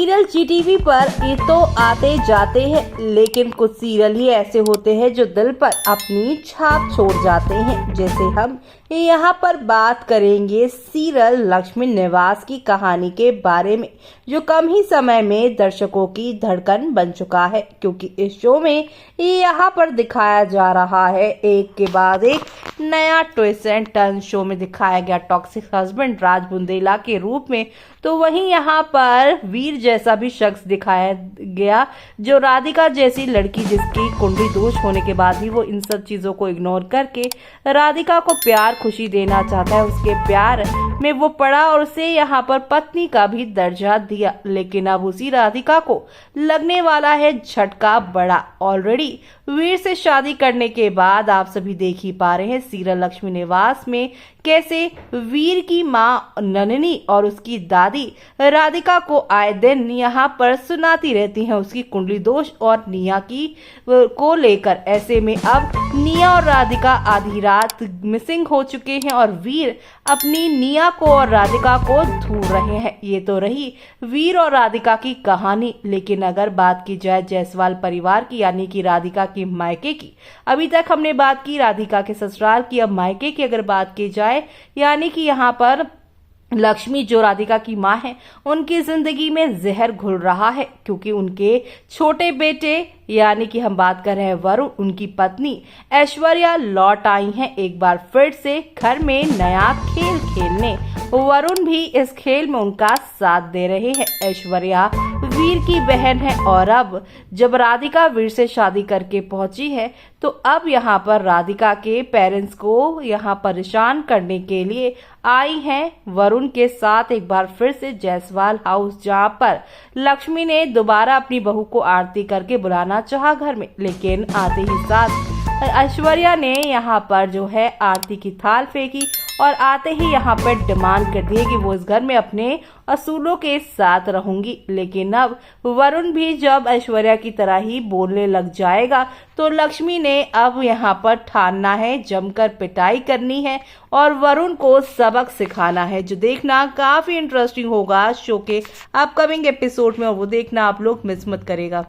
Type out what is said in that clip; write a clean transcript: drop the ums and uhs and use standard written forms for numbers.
Serial Zee TV पर ये तो आते जाते हैं, लेकिन कुछ सीरियल ही ऐसे होते हैं जो दिल पर अपनी छाप छोड़ जाते हैं। जैसे हम यहाँ पर बात करेंगे सीरियल लक्ष्मी निवास की कहानी के बारे में, जो कम ही समय में दर्शकों की धड़कन बन चुका है। क्योंकि इस शो में यहाँ पर दिखाया जा रहा है एक के बाद एक नया ट्विस्ट एंड टर्न। शो में दिखाया गया टॉक्सिक हस्बैंड राज बुंदेला के रूप में, तो वहीं यहाँ पर वीर जैसा भी शख्स दिखाया गया, जो राधिका जैसी लड़की जिसकी कुंडली दोष होने के बाद भी वो इन सब चीजों को इग्नोर करके राधिका को प्यार खुशी देना चाहता है। उसके प्यार में वो पड़ा और उसे यहाँ पर पत्नी का भी दर्जा दिया। लेकिन अब उसी राधिका को लगने वाला है झटका बड़ा। ऑलरेडी वीर से शादी करने के बाद आप सभी देख ही पा रहे हैं सीरियल लक्ष्मी निवास में कैसे वीर की माँ नंदिनी और उसकी दादी राधिका को आए दिन यहाँ पर सुनाती रहती हैं उसकी कुंडली दोष और निया की को लेकर। ऐसे में अब निया और राधिका आधी रात मिसिंग हो चुके हैं और वीर अपनी निया को और राधिका को ढूंढ रहे हैं। ये तो रही वीर और राधिका की कहानी। लेकिन अगर बात की जाए जायसवाल परिवार की, यानी कि राधिका के मायके की, अभी तक हमने बात की राधिका के ससुराल की, अब मायके की अगर बात की जाए, यानी कि यहाँ पर लक्ष्मी जो राधिका की माँ है, उनकी जिंदगी में जहर घुल रहा है। क्योंकि उनके छोटे बेटे यानी कि हम बात कर रहे हैं वरुण, उनकी पत्नी ऐश्वर्या लौट आई हैं एक बार फिर से घर में नया खेल खेलने। वरुण भी इस खेल में उनका साथ दे रहे हैं। ऐश्वर्या वीर की बहन है और अब जब राधिका वीर से शादी करके पहुंची है, तो अब यहाँ पर राधिका के पेरेंट्स को यहाँ परेशान करने के लिए आई हैं वरुण के साथ एक बार फिर से जायसवाल हाउस, जहाँ पर लक्ष्मी ने दोबारा अपनी बहू को आरती करके बुलाना चाहा घर में। लेकिन आते ही साथ ऐश्वर्या ने यहाँ पर जो है आरती की थाल फेंकी और आते ही यहाँ पर डिमांड कर दी कि वो इस घर में अपने असूलों के साथ रहूंगी। लेकिन अब वरुण भी जब ऐश्वर्या की तरह ही बोलने लग जाएगा, तो लक्ष्मी ने अब यहाँ पर ठानना है, जमकर पिटाई करनी है और वरुण को सबक सिखाना है, जो देखना काफी इंटरेस्टिंग होगा शो के अपकमिंग एपिसोड में, और वो देखना आप लोग मिस मत करेगा।